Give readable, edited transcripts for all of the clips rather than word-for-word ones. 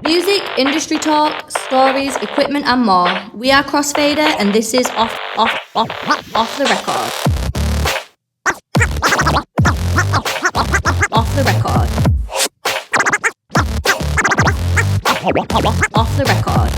Music, industry talk, stories, equipment and more. We are Crossfader and this is off the record. Off the record. Off the record.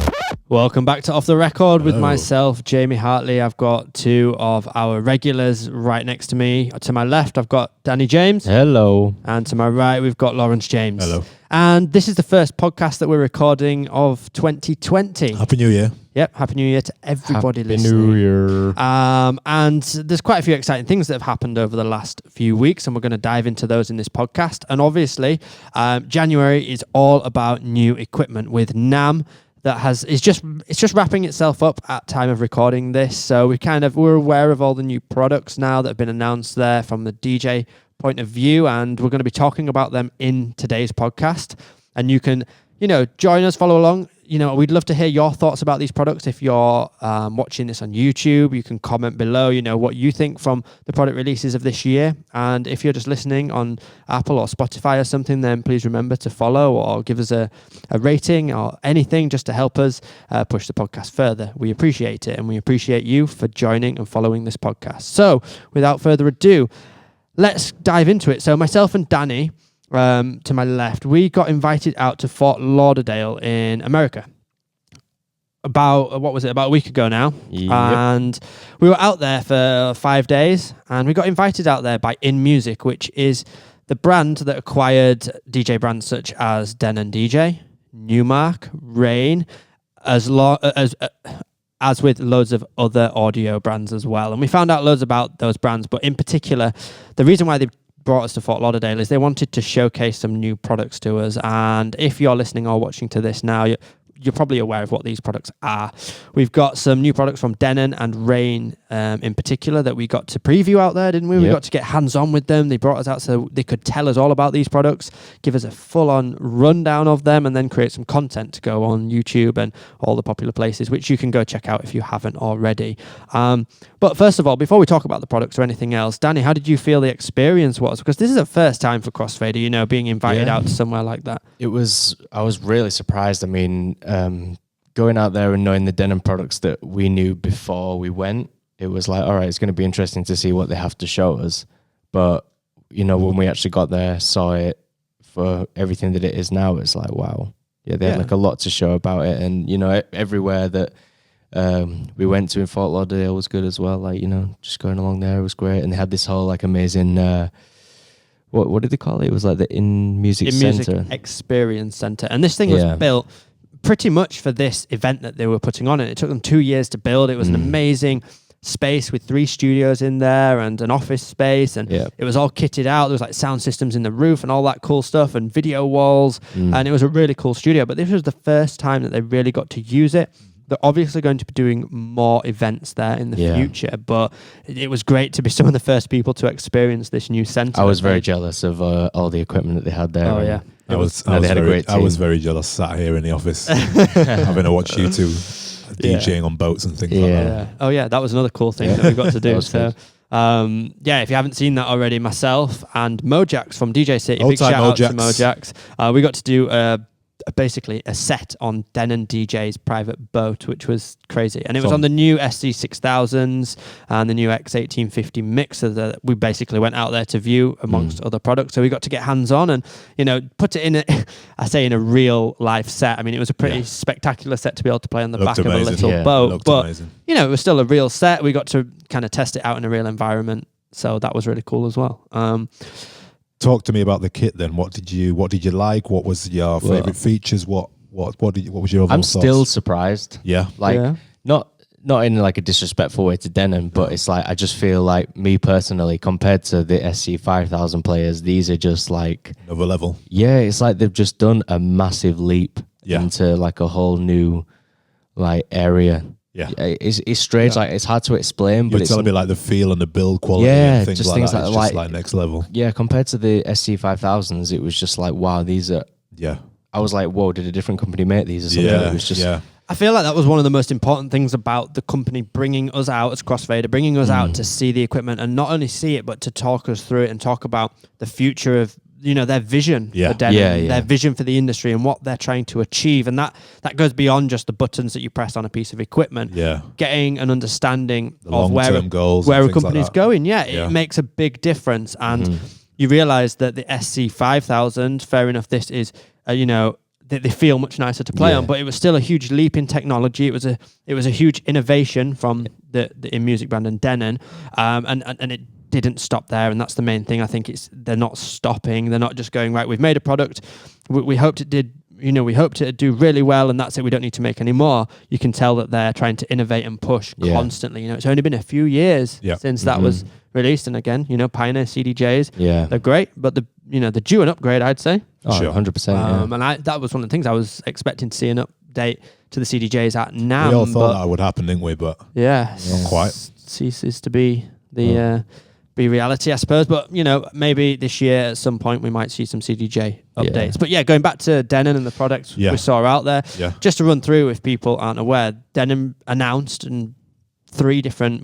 Welcome back to Off the Record with myself, Jamie Hartley. I've got two of our regulars right next to me. To my left, I've got Danny James. Hello. And to my right, we've got Lawrence James. Hello. And this is the first podcast that we're recording of 2020. Happy New Year. Yep, Happy New Year to everybody listening. Happy New Year. And there's quite a few exciting things that have happened over the last few weeks, and we're going to dive into those in this podcast. And obviously, January is all about new equipment with NAMM. It's just wrapping itself up at time of recording this. So we're aware of all the new products now that have been announced there from the DJ point of view, and we're going to be talking about them in today's podcast. And you can, join us, follow along. We'd love to hear your thoughts about these products. If you're watching this on YouTube, you can comment below, what you think from the product releases of this year. And if you're just listening on Apple or Spotify or something, then please remember to follow or give us a rating or anything just to help us push the podcast further. We appreciate it, and we appreciate you for joining and following this podcast. So without further ado, let's dive into it. So myself and Danny, to my left, we got invited out to Fort Lauderdale in America about a week ago now. Yep. And we were out there for 5 days, and we got invited out there by In Music, which is the brand that acquired DJ brands such as Denon DJ, Newmark, Rane, as with loads of other audio brands as well. And we found out loads about those brands, but in particular, the reason why they brought us to Fort Lauderdale is they wanted to showcase some new products to us. And if you're listening or watching to this now, you're probably aware of what these products are. We've got some new products from Denon and Rane in particular that we got to preview out there, didn't we? Yep. We got to get hands-on with them. They brought us out so they could tell us all about these products, give us a full-on rundown of them, and then create some content to go on YouTube and all the popular places, which you can go check out if you haven't already. But first of all, before we talk about the products or anything else, Danny, how did you feel the experience was? Because this is the first time for Crossfader, being invited out to somewhere like that. I was really surprised. I mean, going out there and knowing the Denon products that we knew before we went, it was like, all right, it's going to be interesting to see what they have to show us. But, when we actually got there, saw it for everything that it is now, it's like, wow. Yeah, they had like a lot to show about it. And, everywhere that we went to in Fort Lauderdale was good as well. Like, just going along there was great. And they had this whole like amazing, what did they call it? It was like the In Music Center. Experience Center. And this thing was built pretty much for this event that they were putting on. And it took them 2 years to build. It was an amazing space with 3 studios in there and an office space. And it was all kitted out. There was like sound systems in the roof and all that cool stuff and video walls. And it was a really cool studio. But this was the first time that they really got to use it. They're obviously going to be doing more events there in the future, but it was great to be some of the first people to experience this new center. I was very jealous of all the equipment that they had there. Oh, yeah. I was very jealous sat here in the office having to watch you two DJing on boats and things like that. Oh, yeah, that was another cool thing that we got to do. So, if you haven't seen that already, myself and Mojax from DJ City, big shout out to Mojax. We got to do basically a set on Denon DJ's private boat, which was crazy. And it was on the new SC6000s and the new X1850 mixer that we basically went out there to view amongst other products. So we got to get hands-on and, put it in a real life set. I mean, it was a pretty spectacular set to be able to play on the back of a little boat. But, it was still a real set. We got to kind of test it out in a real environment. So that was really cool as well. Talk to me about the kit then. What did you like? What was your favorite features? What was your overall thoughts? I'm still surprised. Yeah. Not in like a disrespectful way to Denon, but it's like I just feel like me personally, compared to the SC5000 players, these are just like another level. Yeah, it's like they've just done a massive leap into like a whole new like area. Yeah, it's strange. Like it's hard to explain. But you're telling me like the feel and the build quality, and things like that. It's just like next level. Yeah, compared to the SC5000s, it was just like wow, these are. Yeah, I was like, whoa, did a different company make these or something? Yeah, it was just. Yeah. I feel like that was one of the most important things about the company bringing us out as Crossfader, bringing us out to see the equipment and not only see it, but to talk us through it and talk about the future of their vision for Denon, their vision for the industry and what they're trying to achieve. And that goes beyond just the buttons that you press on a piece of equipment. Yeah. Getting an understanding of where a company's going. It makes a big difference. And you realize that the SC5000, fair enough, this is, they feel much nicer to play on, but it was still a huge leap in technology. It was a huge innovation from the in music brand and Denon, and it didn't stop there, and that's the main thing. I think they're not stopping. They're not just going, right, we've made a product. We hoped it did, we hoped it'd do really well, and that's it. We don't need to make any more. You can tell that they're trying to innovate and push constantly. It's only been a few years since that was released, and again, Pioneer CDJs, they're great, but they're due an upgrade, I'd say. Oh, sure. 100%. And that was one of the things I was expecting to see an update to the CDJs at NAMM. We all thought that would happen, didn't we? But not quite. Ceases to be the be reality, I suppose. But maybe this year at some point we might see some CDJ updates. But going back to Denon and the products we saw out there, just to run through if people aren't aware, Denon announced and three different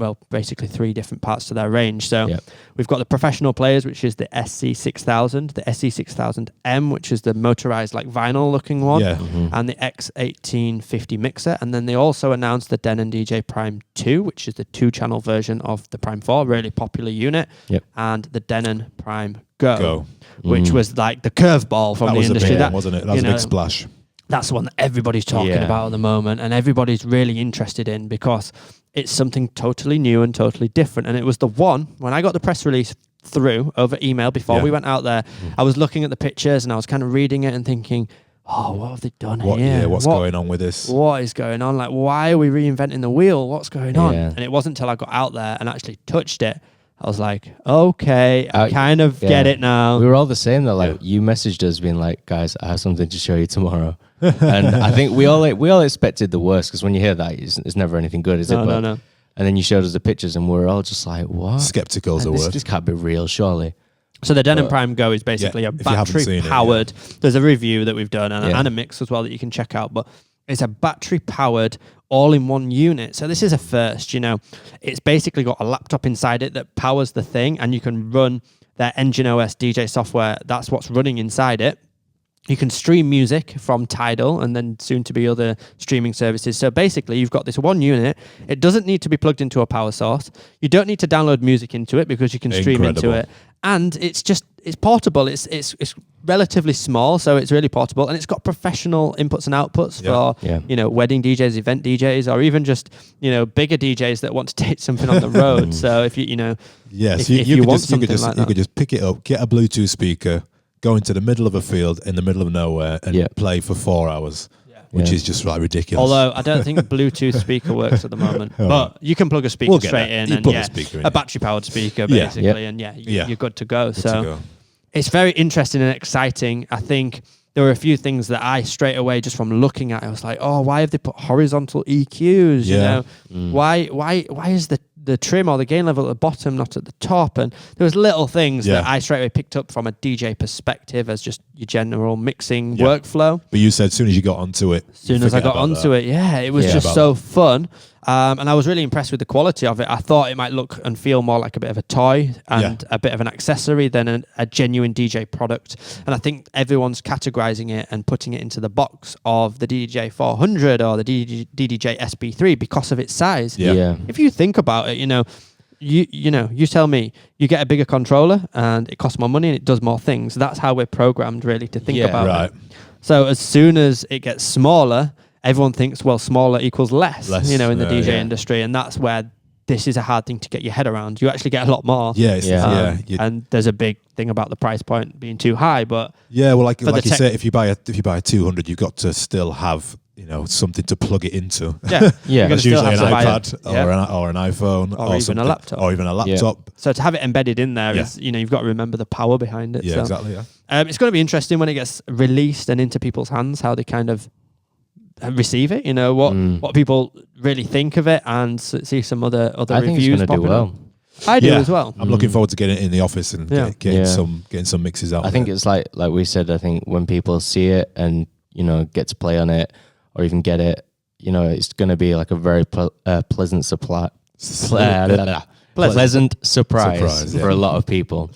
parts to their range. So we've got the professional players, which is the SC6000, the SC6000M, which is the motorized like vinyl looking one, and the X1850 mixer. And then they also announced the Denon DJ Prime 2, which is the 2-channel version of the Prime 4, really popular unit, and the Denon Prime Go. Which was like the curveball from the industry. That wasn't it? That was a big splash. That's the one that everybody's talking about at the moment, and everybody's really interested in because it's something totally new and totally different. And it was the one, when I got the press release through over email before we went out there, I was looking at the pictures and I was kind of reading it and thinking, what have they done here? Yeah, what's going on with this? What is going on? Like, why are we reinventing the wheel? What's going on? And it wasn't until I got out there and actually touched it, I was like, okay, I kind of get it now. We were all the same though. Like you messaged us being like, guys, I have something to show you tomorrow. And I think we all expected the worst, because when you hear that, it's never anything good, is it? No. And then you showed us the pictures and we're all just like, what? Skeptical is a word. This can't be real, surely. So the Denon Prime Go is basically a battery-powered... There's a review that we've done and a mix as well that you can check out, but it's a battery-powered all-in-one unit. So this is a first, It's basically got a laptop inside it that powers the thing, and you can run their Engine OS DJ software. That's what's running inside it. You can stream music from Tidal and then soon to be other streaming services. So basically, you've got this one unit. It doesn't need to be plugged into a power source. You don't need to download music into it because you can stream into it. And it's portable. It's relatively small, so it's really portable. And it's got professional inputs and outputs for wedding DJs, event DJs, or even just bigger DJs that want to take something on the road. So if you could just pick it up, get a Bluetooth speaker, go into the middle of a field in the middle of nowhere and play for 4 hours, which is just like ridiculous. Although I don't think a Bluetooth speaker works at the moment, but you can plug a speaker straight in, and a battery-powered speaker basically, and you're good to go. It's very interesting and exciting. I think there were a few things that I straight away, just from looking at it, I was like, why have they put horizontal EQs? Why is the trim or the gain level at the bottom, not at the top? And there was little things that I straight away picked up from a DJ perspective as just your general mixing workflow. But you said as soon as you got onto it. As soon as I got onto it, it was just so fun. And I was really impressed with the quality of it. I thought it might look and feel more like a bit of a toy and a bit of an accessory than a genuine DJ product. And I think everyone's categorizing it and putting it into the box of the DDJ 400 or the DDJ SP3 because of its size. If you think about it, you tell me, you get a bigger controller and it costs more money and it does more things. That's how we're programmed really to think about it. So as soon as it gets smaller, everyone thinks, smaller equals less in the DJ industry. And that's where this is a hard thing to get your head around. You actually get a lot more. And there's a big thing about the price point being too high. But like you said, if you buy a 200, you've got to still have something to plug it into. That's usually an iPad or an iPhone or even a laptop. So to have it embedded in there is, you've got to remember the power behind it. Exactly. It's going to be interesting when it gets released and into people's hands, how they kind of receive it, what people really think of it, and see some other reviews popping up. I do as well. I'm looking forward to getting it in the office and getting some mixes out. I think it's like we said, I think when people see it and get to play on it or even get it, it's going to be like a very pleasant surprise for a lot of people.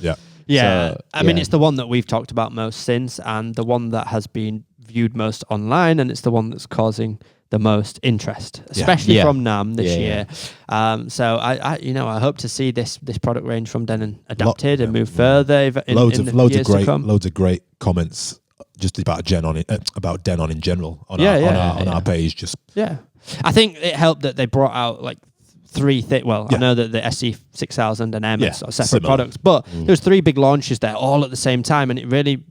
Yeah, So, I mean, it's the one that we've talked about most since, and the one that has been viewed most online, and it's the one that's causing the most interest, especially from NAMM this year. So I hope to see this product range from Denon adapted and move further. Loads of great comments just about Denon in general on our page. Just I think it helped that they brought out like three I know that the SC6000 and M are separate products, but there's three big launches there all at the same time, and it really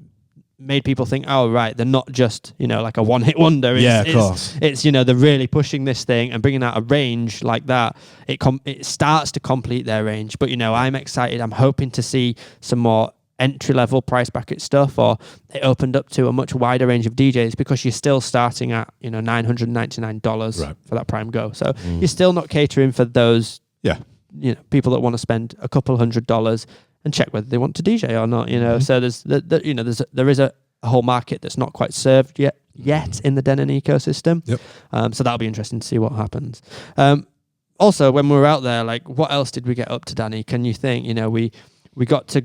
made people think, oh right, they're not just like a one-hit wonder. Of course. It's they're really pushing this thing and bringing out a range like that. It starts to complete their range, but I'm excited. I'm hoping to see some more entry-level price bracket stuff, or it opened up to a much wider range of DJs, because you're still starting at $999 for that Prime Go. So you're still not catering for those people that want to spend a couple $100 and check whether they want to DJ or not. So there is a whole market that's not quite served yet in the Denon ecosystem. So that'll be interesting to see what happens. Also, when we were out there, like, what else did we get up to, Danny? Can you think? We got to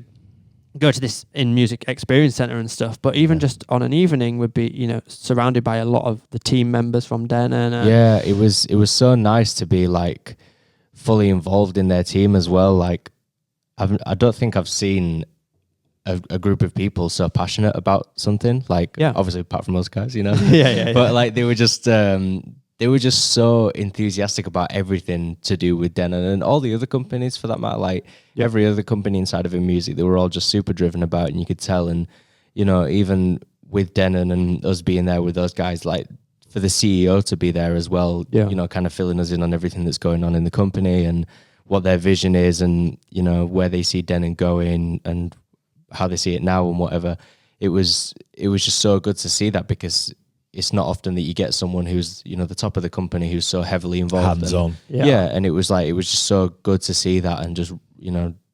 go to this in music experience center and stuff, but even just on an evening would be surrounded by a lot of the team members from Denon. It was so nice to be like fully involved in their team as well. Like, I don't think I've seen a group of people so passionate about something. Like, obviously apart from those guys, but like they were just so enthusiastic about everything to do with Denon and all the other companies for that matter. Like every other company inside of in music, they were all just super driven about it, and you could tell. And even with Denon and us being there with those guys, like for the CEO to be there as well, kind of filling us in on everything that's going on in the company and what their vision is, and where they see Denon going and how they see it now and whatever. It was just so good to see that, because it's not often that you get someone who's the top of the company who's so heavily involved, hands on. And it was just so good to see that, and just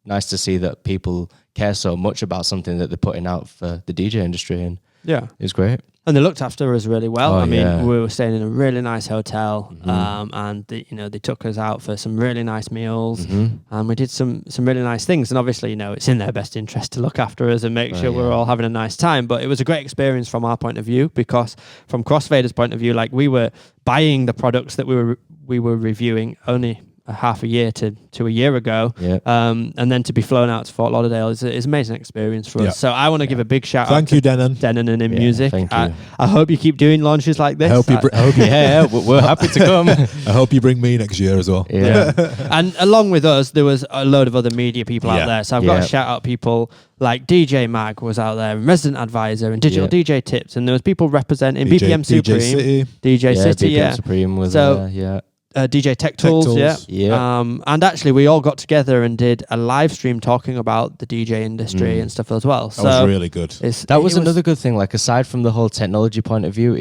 nice to see that people care so much about something that they're putting out for the DJ industry, and it was great. And they looked after us really well. We were staying in a really nice hotel, and they took us out for some really nice meals, and we did some really nice things. And obviously, it's in their best interest to look after us and make sure we're all having a nice time. But it was a great experience from our point of view, because from Crossfader's point of view, like, we were buying the products that we were reviewing only a half a year to a year ago, and then to be flown out to Fort Lauderdale is an amazing experience for us. So I want to give a big shout out to Denon and in music. Thank you. I hope you keep doing launches like this. We're happy to come. I hope you bring me next year as well. And along with us, there was a load of other media people out there. So I've got to shout out people like DJ Mag was out there, and Resident Advisor, and Digital DJ Tips, and there was people representing BPM Supreme, DJ City, BPM Supreme was DJ Tech Tools, and actually we all got together and did a live stream talking about the DJ industry and stuff as well. That was really good. That was another good thing. Like, aside from the whole technology point of view,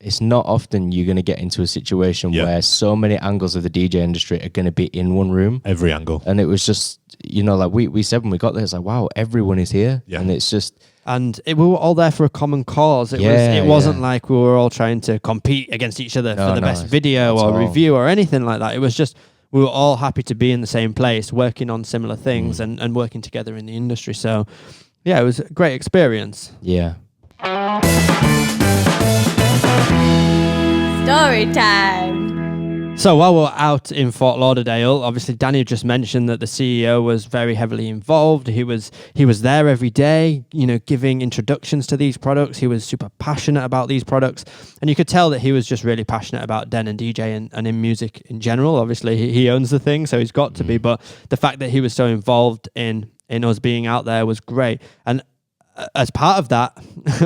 it's not often you're going to get into a situation where so many angles of the DJ industry are going to be in one room. Every angle. And it was just, like we said when we got there, it's like, wow, everyone is here. And it's just... And we were all there for a common cause. It wasn't like we were all trying to compete against each other for the best video or review or anything like that. It was just, we were all happy to be in the same place, working on similar things and working together in the industry. So, it was a great experience. Yeah. Story time. So while we're out in Fort Lauderdale, obviously Danny just mentioned that the CEO was very heavily involved. He was there every day, giving introductions to these products. He was super passionate about these products, and you could tell that he was just really passionate about Denon DJ and in music in general. Obviously, he owns the thing, so he's got to be. But the fact that he was so involved in us being out there was great. And as part of that,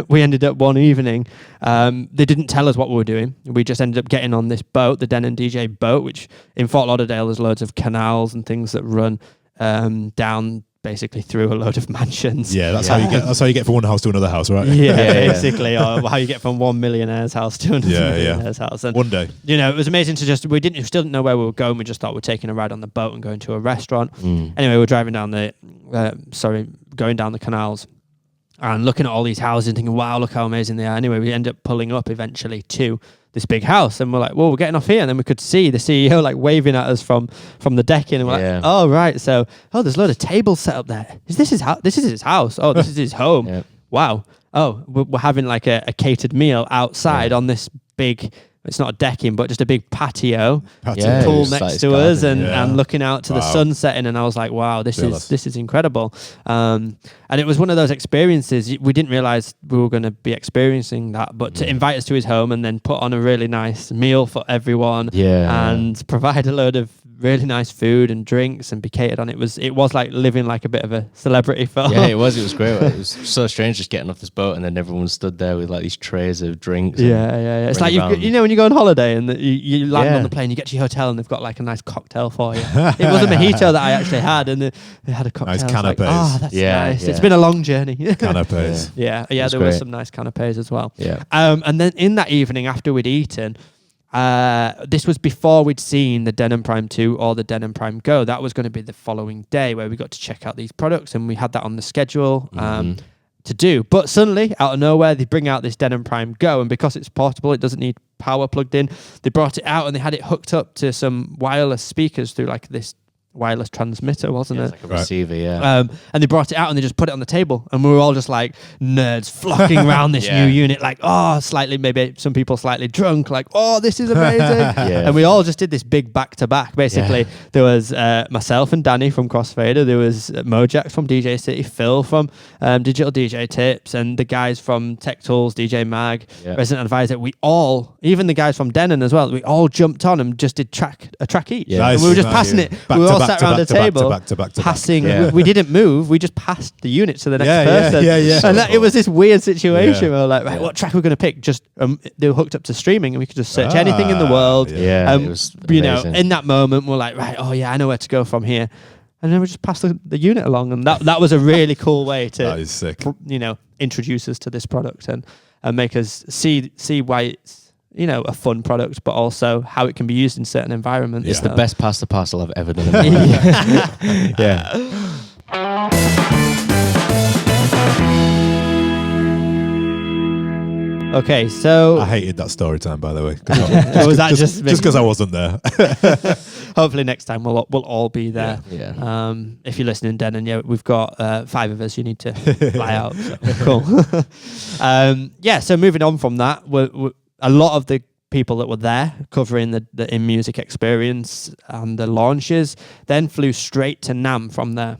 we ended up one evening, they didn't tell us what we were doing. We just ended up getting on this boat, the Denon DJ boat, which in Fort Lauderdale, there's loads of canals and things that run down basically through a load of mansions. That's how you get from one house to another house, right? Basically, or how you get from one millionaire's house to another millionaire's house. And, one day, it was amazing to still didn't know where we were going. We just thought we're taking a ride on the boat and going to a restaurant. Anyway, we're driving down going down the canals and looking at all these houses and thinking, wow, look how amazing they are. Anyway, we end up pulling up eventually to this big house, and we're like, well, we're getting off here, and then we could see the CEO like waving at us from the decking, and we're like, oh right, so there's a load of tables set up there. This is his house. Oh, this is his home. Yeah. Wow. Oh, we're having like a catered meal outside on this big. It's not a decking, but just a big patio pool next to us, and looking out to the sun setting. And I was like, wow, this is incredible. And it was one of those experiences. We didn't realize we were going to be experiencing that, but to invite us to his home and then put on a really nice meal for everyone, and provide a load of really nice food and drinks and be catered on. It was like living like a bit of a celebrity film. Yeah, it was great. It was so strange just getting off this boat and then everyone stood there with like these trays of drinks. Yeah. It's like when you go on holiday and you land on the plane, you get to your hotel and they've got like a nice cocktail for you. It was a mojito that I actually had, and they had a cocktail. Nice canapes. Like, that's nice. It's been a long journey. Canapes. Yeah. There were some nice canapes as well. Yeah. And then in that evening after we'd eaten, this was before we'd seen the Denon Prime 2 or the Denon Prime Go. That was going to be the following day where we got to check out these products, and we had that on the schedule to do. But suddenly, out of nowhere, they bring out this Denon Prime Go, and because it's portable, it doesn't need power plugged in. They brought it out and they had it hooked up to some wireless speakers through like this wireless transmitter, wasn't it? Like a receiver, and they brought it out and they just put it on the table, and we were all just like nerds flocking around this new unit, like, slightly, maybe some people slightly drunk, like, this is amazing. And we all just did this big back-to-back. Basically, there was myself and Danny from Crossfader, there was Mojax from DJ City, Phil from Digital DJ Tips, and the guys from Tech Tools, DJ Mag, Resident Advisor. We all, even the guys from Denon as well, we all jumped on and just did a track each. And we were just passing it. We were all sat around the table, passing. We didn't move. We just passed the unit to the next person. And it was this weird situation. We were like, right, what track are we going to pick? Just they were hooked up to streaming, and we could just search anything in the world. It was amazing. In that moment, we're like, right, I know where to go from here. And then we just passed the unit along, and that was a really cool way to that is sick. Introduce us to this product and make us see why it's a fun product, but also how it can be used in certain environments. It's the best pasta parcel I've ever done in my life. Okay, so I hated that story time, by the way. Just because I wasn't there. Hopefully next time we'll all be there. If you're listening, Denon, we've got 5 of us. You need to fly out. So, cool. So moving on from that, a lot of the people that were there covering the in music experience and the launches then flew straight to NAMM from there.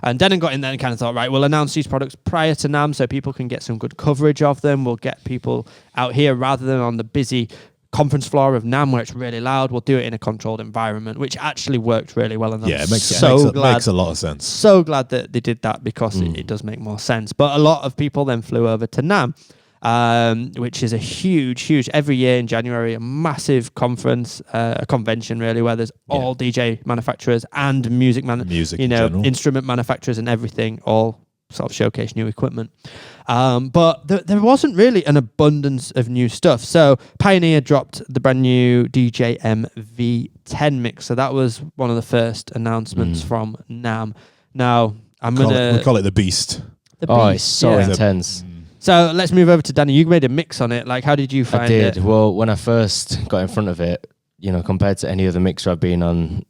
And Denon got in there and kind of thought, right, we'll announce these products prior to NAMM so people can get some good coverage of them. We'll get people out here rather than on the busy conference floor of NAMM where it's really loud. We'll do it in a controlled environment, which actually worked really well. And it makes a lot of sense. So glad that they did that, because it does make more sense. But a lot of people then flew over to NAMM, which is a huge, every year in January, a massive conference, a convention really, where there's all DJ manufacturers and music instrument manufacturers and everything, all sort of showcase new equipment. But there wasn't really an abundance of new stuff. So Pioneer dropped the brand new DJM V10 mixer. That was one of the first announcements from NAMM. Now, we call it the Beast. It's so intense. So let's move over to Danny. You made a mix on it. Like, how did you find it? I did. Well, when I first got in front of it, compared to any other mixer I've been on,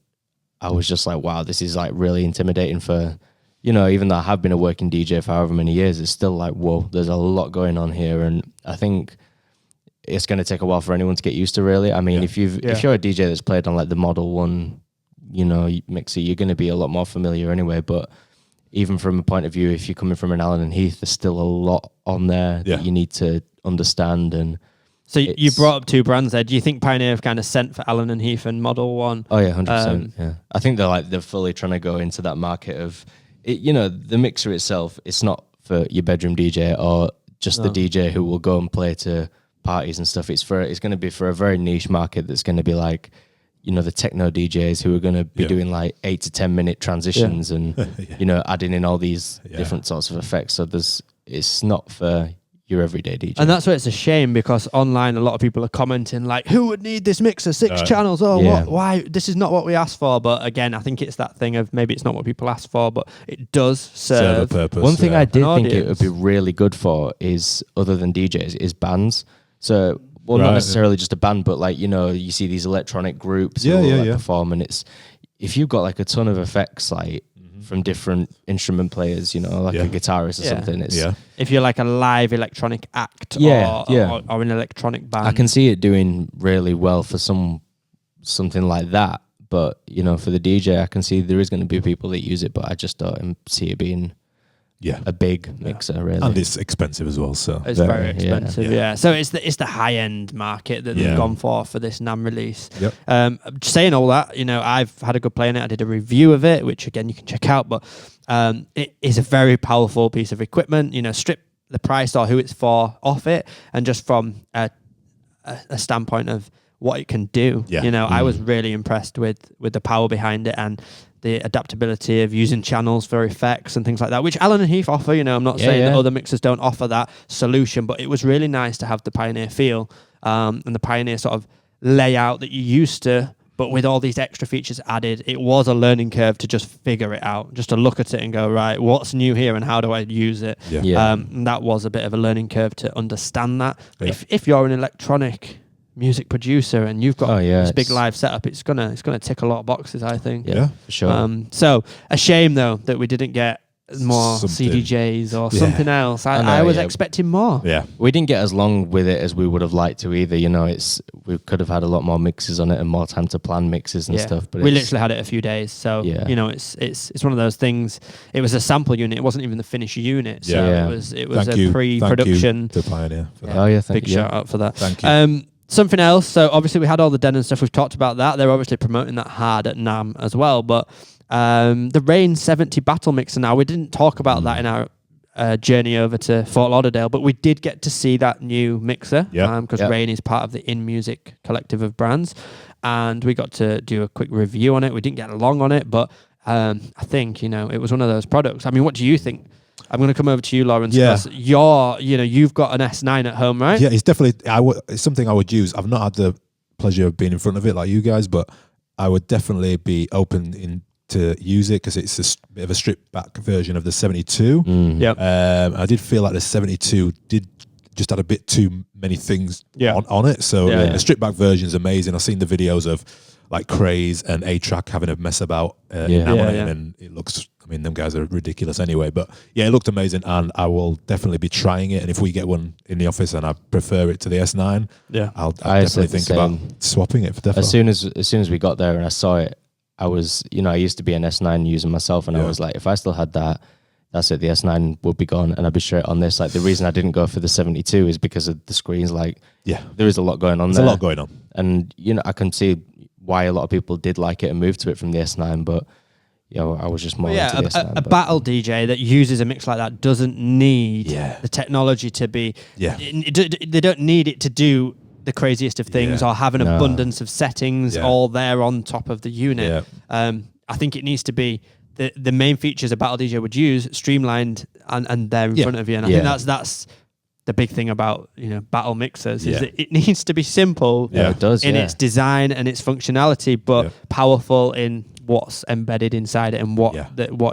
I was just like, wow, this is like really intimidating for, even though I have been a working DJ for however many years, it's still like, whoa, there's a lot going on here. And I think it's going to take a while for anyone to get used to, really. I mean, if you're a DJ that's played on like the Model 1, mixer, you're going to be a lot more familiar anyway. But even from a point of view, if you're coming from an Allen and Heath, there's still a lot on there that you need to understand. And so you brought up 2 brands there. Do you think Pioneer have kind of sent for Allen and Heath and Model 1? Oh yeah, 100%. I think they're fully trying to go into that market of it. The mixer itself. It's not for your bedroom DJ or just the DJ who will go and play to parties and stuff. It's going to be for a very niche market that's going to be like, the techno DJs who are going to be doing like 8 to 10 minute transitions and, adding in all these different sorts of effects. So it's not for your everyday DJ. And that's where it's a shame, because online a lot of people are commenting like, who would need this mixer? 6 channels? What? Why? This is not what we asked for. But again, I think it's that thing of maybe it's not what people asked for, but it does serve a purpose. One thing I did think it would be really good for is, other than DJs, is bands. So well, not necessarily just a band, but like, you know, you see these electronic groups who will perform, and it's, if you've got like a ton of effects, like from different instrument players, you know, like a guitarist or something, it's if you're like a live electronic act or an electronic band, I can see it doing really well for something like that. But, you know, for the DJ, I can see there is going to be people that use it, but I just don't see it being a big mixer, really. And it's expensive as well, so it's very expensive. So it's the high end market that they've gone for this NAMM release. Saying all that, you know, I've had a good play on it. I did a review of it, which again you can check out, but it is a very powerful piece of equipment. You know, strip the price or who it's for off it, and just from a standpoint of what it can do. You know, I was really impressed with the power behind it and the adaptability of using channels for effects and things like that, which Alan and Heath offer. You know, I'm not saying that other mixers don't offer that solution, but it was really nice to have the Pioneer feel and the Pioneer sort of layout that you used to, but with all these extra features added. It was a learning curve to just figure it out, just to look at it and go, right, what's new here and how do I use it? And that was a bit of a learning curve to understand that. But if you're an electronic music producer and you've got this big live setup, it's gonna tick a lot of boxes, I think. For sure. So a shame though that we didn't get more CDJs or something else. I was expecting more. We didn't get as long with it as we would have liked to either. You know, we could have had a lot more mixes on it and more time to plan mixes and stuff. But we literally had it a few days, so you know, it's one of those things. It was a sample unit. It wasn't even the finished unit. So it was a pre-production. Thank you to Pioneer for that. Oh yeah, thank big you. shout out for that. Thank you. Something else. So obviously we had all the Denon stuff. We've talked about that. They're obviously promoting that hard at NAMM as well. But the Rane 70 battle mixer. Now we didn't talk about that in our journey over to Fort Lauderdale, but we did get to see that new mixer because Rane is part of the In Music collective of brands, and we got to do a quick review on it. We didn't get long on it, but I think, you know, it was one of those products. I mean, what do you think? I'm going to come over to you, Lawrence. Because you've got an S9 at home, right? Yeah, it's definitely. It's something I would use. I've not had the pleasure of being in front of it like you guys, but I would definitely be open to use it because it's a bit of a stripped back version of the 72. I did feel like the 72 did just had a bit too many things on it. So the stripped back version is amazing. I've seen the videos of like Craze and A-Track having a mess about and it looks. I mean, them guys are ridiculous anyway. But yeah, it looked amazing, and I will definitely be trying it. And if we get one in the office and I prefer it to the S9, I'll definitely think about swapping it for definitely. As soon as we got there and I saw it, I was, you know, I used to be an S9 user myself, and I was like, if I still had that, that's it. The S9 would be gone, and I'd be straight on this. Like, the reason I didn't go for the 72 is because of the screens. Like, there is a lot going on there. There's a lot going on, and you know, I can see why a lot of people did like it and moved to it from the S9, but. I was just more into this. A battle DJ that uses a mix like that doesn't need the technology to be. They don't need it to do the craziest of things or have an abundance of settings all there on top of the unit. I think it needs to be the main features a battle DJ would use streamlined and there in front of you. And I think that's the big thing about, you know, battle mixers is that it needs to be simple it does, in its design and its functionality, but powerful in what's embedded inside it and what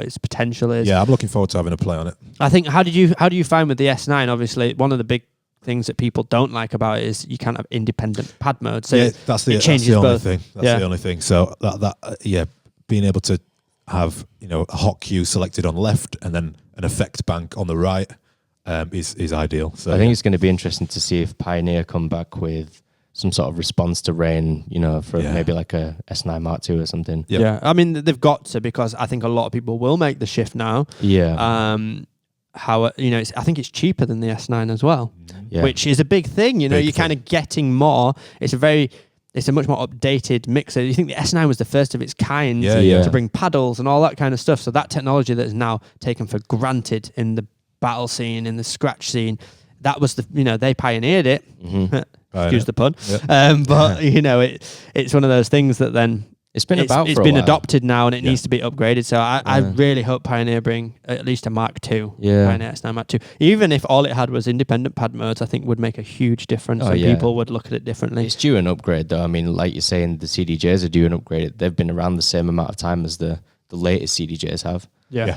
its potential is. I'm looking forward to having a play on it. I think how do you find with the S9? Obviously, one of the big things that people don't like about it is you can't have independent pad mode. So that's the only thing. That's the only thing. So that being able to have, you know, a hot cue selected on left and then an effect bank on the right is ideal. So I think it's going to be interesting to see if Pioneer come back with some sort of response to Rane, you know, for maybe like a S9 Mark II or something. I mean, they've got to, because I think a lot of people will make the shift now. How, you know, I think it's cheaper than the S9 as well, which is a big thing. You know, you're kind of getting more. It's a much more updated mixer. You think the S9 was the first of its kind to bring paddles and all that kind of stuff. So that technology that is now taken for granted in the battle scene, in the scratch scene, that was they pioneered it. Excuse the pun. But you know, it's one of those things that then it's been adopted now, and it needs to be upgraded. So I really hope Pioneer bring at least a Mark II, Pioneer S9 Mark II. Even if all it had was independent pad modes, I think would make a huge difference, and people would look at it differently. It's due an upgrade, though. I mean, like you're saying, the CDJs are due an upgrade. They've been around the same amount of time as the latest CDJs have.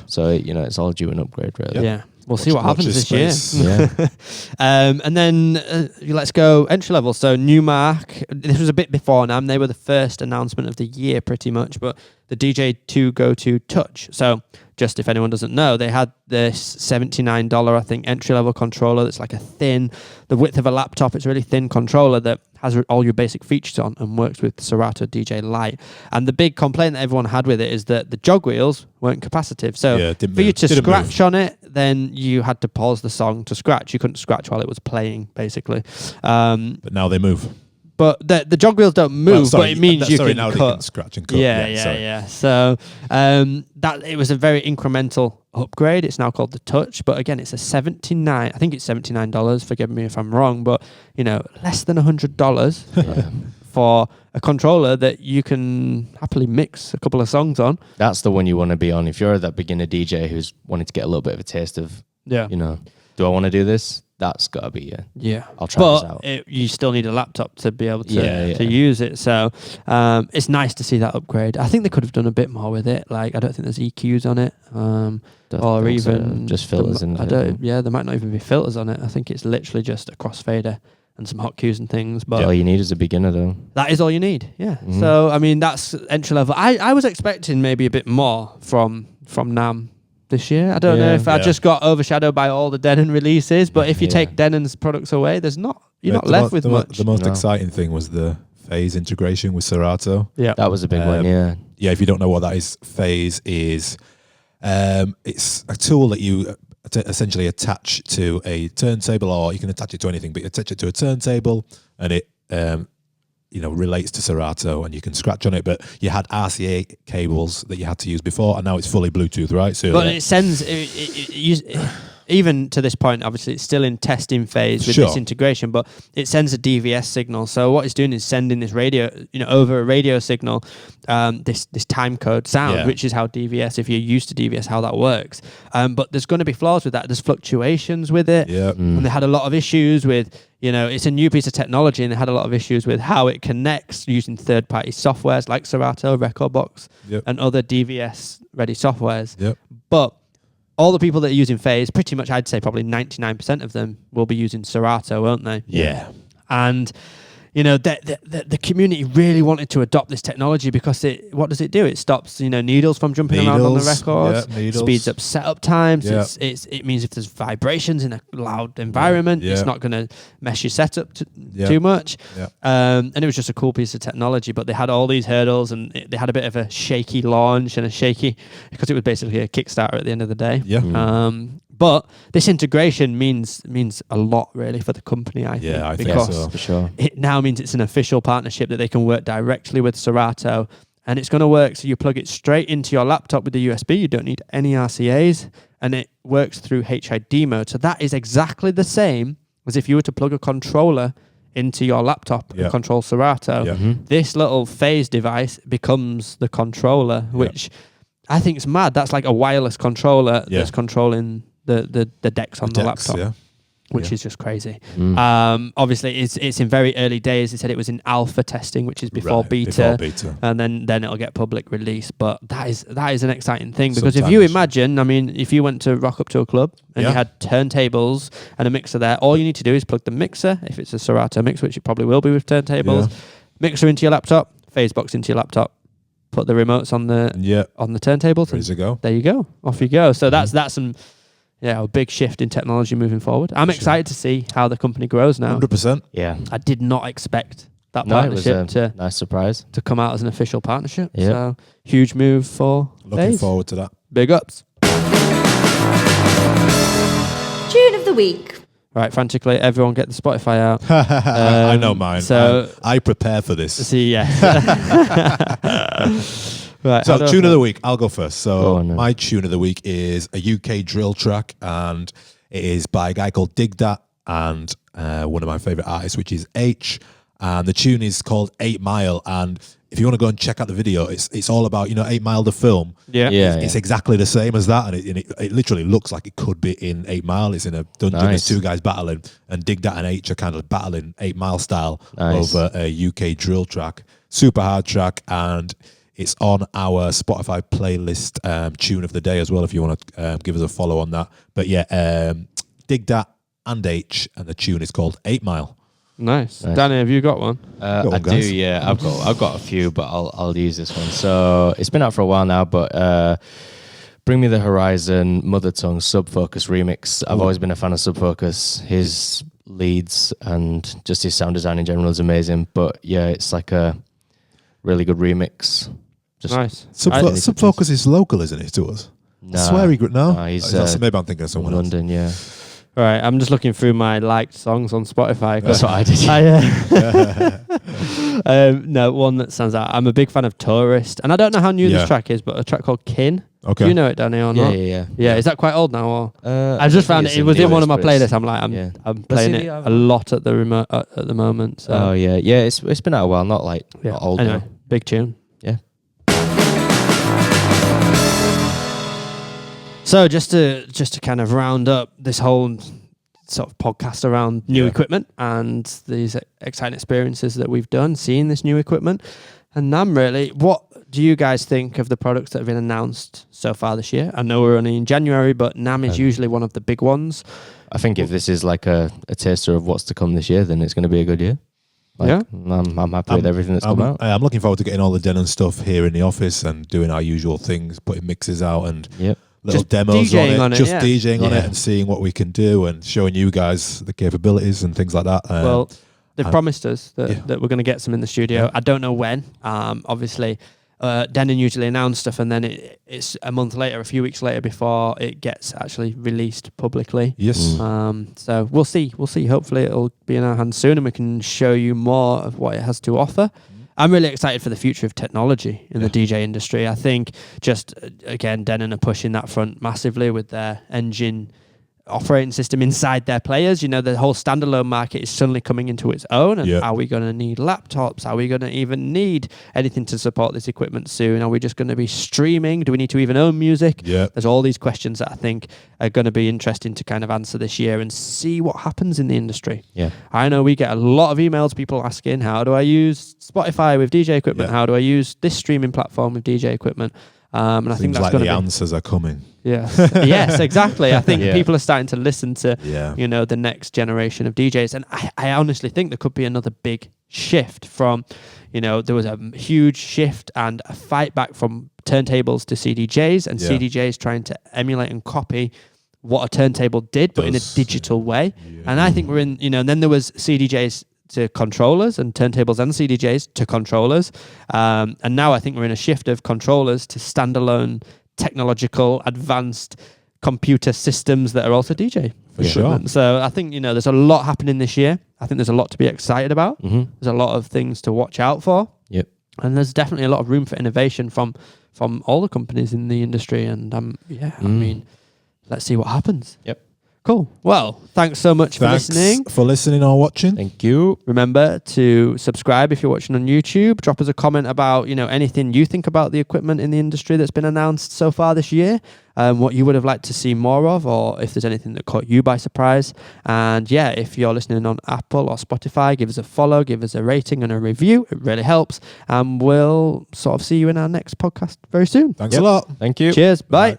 So, you know, it's all due an upgrade, really. we'll see what happens this year. Yeah. And then let's go entry level. So Newmark, this was a bit before NAMM. They were the first announcement of the year pretty much, but the DJ2 Go 2 Touch. So just if anyone doesn't know, they had this $79, I think, entry level controller that's like the width of a laptop. It's a really thin controller that has all your basic features on and works with Serato DJ Lite. And the big complaint that everyone had with it is that the jog wheels weren't capacitive. So for you to scratch on it, then you had to pause the song to scratch. You couldn't scratch while it was playing, basically. But now they move. But the jog wheels don't move, but it means you can now cut. They can scratch and cut. Yeah. So that it was a very incremental upgrade. It's now called the Touch, but again, it's I think it's $79. Forgive me if I'm wrong, but less than $100 for a controller that you can happily mix a couple of songs on. That's the one you want to be on if you're that beginner DJ who's wanting to get a little bit of a taste of. Do I want to do this? That's got to be I'll try this out. But you still need a laptop to be able to use it. So it's nice to see that upgrade. I think they could have done a bit more with it. Like I don't think there's EQs on it, or even just filters. There might not even be filters on it. I think it's literally just a crossfader and some hot cues and things. But all you need is a beginner, though. That is all you need. Yeah. Mm-hmm. So I mean, that's entry level. I was expecting maybe a bit more from NAMM this year. I don't know if I just got overshadowed by all the Denon releases, but if you take Denon's products away, you're not left with much. The most exciting thing was the phase integration with Serato. Yeah, that was a big one. Yeah. If you don't know what that is, phase is it's a tool that you essentially attach to a turntable, or you can attach it to anything, but you attach it to a turntable, and it relates to Serato, and you can scratch on it. But you had RCA cables that you had to use before, and now it's fully Bluetooth, right? So but it sends even to this point, obviously it's still in testing phase with this integration, but it sends a DVS signal. So what it's doing is sending this radio, over a radio signal, this time code sound, which is how DVS, if you're used to DVS, how that works. But there's going to be flaws with that. There's fluctuations with it. And they had a lot of issues with, it's a new piece of technology, and they had a lot of issues with how it connects using third-party softwares like Serato, Recordbox, and other DVS-ready softwares. But all the people that are using phase, pretty much I'd say probably 99% of them will be using Serato, won't they? Yeah. And the community really wanted to adopt this technology because what does it do? It stops needles from jumping around on the records, speeds up setup times. It means if there's vibrations in a loud environment, it's not going to mess your setup too much. And it was just a cool piece of technology, but they had all these hurdles, and they had a bit of a shaky launch and because it was basically a Kickstarter at the end of the day. But this integration means a lot, really, for the company, I think. I think because for sure. It now means it's an official partnership that they can work directly with Serato, and it's going to work so you plug it straight into your laptop with the USB. You don't need any RCAs, and it works through HID mode. So that is exactly the same as if you were to plug a controller into your laptop and control Serato. This little phase device becomes the controller, which I think is mad. That's like a wireless controller that's controlling the decks on the laptop, which is just crazy. Obviously, it's in very early days. They said it was in alpha testing, which is before beta, and then it'll get public release. But that is an exciting thing, because if you imagine, if you went to rock up to a club and you had turntables and a mixer there, all you need to do is plug the mixer, if it's a Serato mix, which it probably will be with turntables, mixer into your laptop, phase box into your laptop, put the remotes on the turntables, ready to go. There you go, off you go. So that's some. A big shift in technology moving forward. I'm excited to see how the company grows now. 100%. Yeah. I did not expect that partnership it was a nice surprise to come out as an official partnership. So huge move for Looking forward to that. Big ups. Tune of the week. Right, frantically, everyone get the Spotify out. I know mine. So I prepare for this. See, Right, so tune of the week, I'll go first. So my tune of the week is a UK drill track, and it is by a guy called Dig Dat and one of my favourite artists, which is H. And the tune is called 8 Mile. And if you want to go and check out the video, it's all about 8 Mile the film. It's exactly the same as that, and it literally looks like it could be in 8 Mile. It's in a dungeon. There's two guys battling, and Dig Dat and H are kind of battling 8 Mile style over a UK drill track. Super hard track, and It's on our Spotify playlist, tune of the day as well, if you want to give us a follow on that. But yeah, Dig Dat and H, and the tune is called 8 Mile. Nice. Danny, have you got one? I do, yeah. I've got a few, but I'll use this one. So it's been out for a while now, but Bring Me the Horizon, Mother Tongue, Subfocus remix. I've always been a fan of Subfocus. His leads and just his sound design in general is amazing. But yeah, it's like a really good remix. Just Nice. Subfocus is local, isn't it, to us? Nah, I swear he no. He's Maybe I'm thinking of someone London, yeah. All right, I'm just looking through my liked songs on Spotify. That's what I did. No, one that stands out. I'm a big fan of Tourist, and I don't know how new this track is, but a track called Kin. Okay. Do you know it, Danny, or not? Yeah. Is that quite old now? Or I just found it. It was in one of my playlists. I'm like, yeah. I'm playing it a lot at the at the moment. So. Oh yeah. It's been out a while. Not old. Anyway, now. big tune. Yeah. So just to kind of round up this whole sort of podcast around new equipment and these exciting experiences that we've done, seeing this new equipment. And NAMM, really, what do you guys think of the products that have been announced so far this year? I know we're only in January, but NAMM is usually one of the big ones. I think if this is like a taster of what's to come this year, then it's going to be a good year. I'm happy with everything that's come out. I'm looking forward to getting all the Denon stuff here in the office and doing our usual things, putting mixes out and little just demos DJing on it, just yeah. DJing on it and seeing what we can do and showing you guys the capabilities and things like that. Well, they've promised us that we're going to get some in the studio. I don't know when. Obviously, Denon usually announce stuff and then it's a month later, a few weeks later before it gets actually released publicly. Yes. So we'll see. Hopefully it'll be in our hands soon and we can show you more of what it has to offer. I'm really excited for the future of technology in the DJ industry. I think just, again, Denon are pushing that front massively with their engine operating system inside their players. You know, the whole standalone market is suddenly coming into its own. And are we going to need laptops? Are we going to even need anything to support this equipment soon? Are we just going to be streaming? Do we need to even own music? Yeah. There's all these questions that I think are going to be interesting to kind of answer this year and see what happens in the industry. Yeah. I know we get a lot of emails, people asking, how do I use Spotify with DJ equipment? How do I use this streaming platform with DJ equipment? And I think that's like going the to be answers are coming. Yes, yes, exactly. I think people are starting to listen to, you know, the next generation of DJs. And I honestly think there could be another big shift from, you know, there was a huge shift and a fight back from turntables to CDJs and CDJs trying to emulate and copy what a turntable did, but in a digital way. Yeah. And I think we're in, you know, and then there was CDJs to controllers and turntables and CDJs to controllers. And now I think we're in a shift of controllers to standalone technological advanced computer systems that are also DJ. For sure. So I think, you know, there's a lot happening this year. I think there's a lot to be excited about. There's a lot of things to watch out for. Yep. And there's definitely a lot of room for innovation from all the companies in the industry. And I mean, let's see what happens. Yep. Cool. Well, thanks so much for listening. For listening or watching. Thank you. Remember to subscribe if you're watching on YouTube. Drop us a comment about, you know, anything you think about the equipment in the industry that's been announced so far this year, what you would have liked to see more of, or if there's anything that caught you by surprise. And yeah, if you're listening on Apple or Spotify, give us a follow, give us a rating and a review. It really helps. And we'll sort of see you in our next podcast very soon. Thanks a lot. Thank you. Cheers. Bye.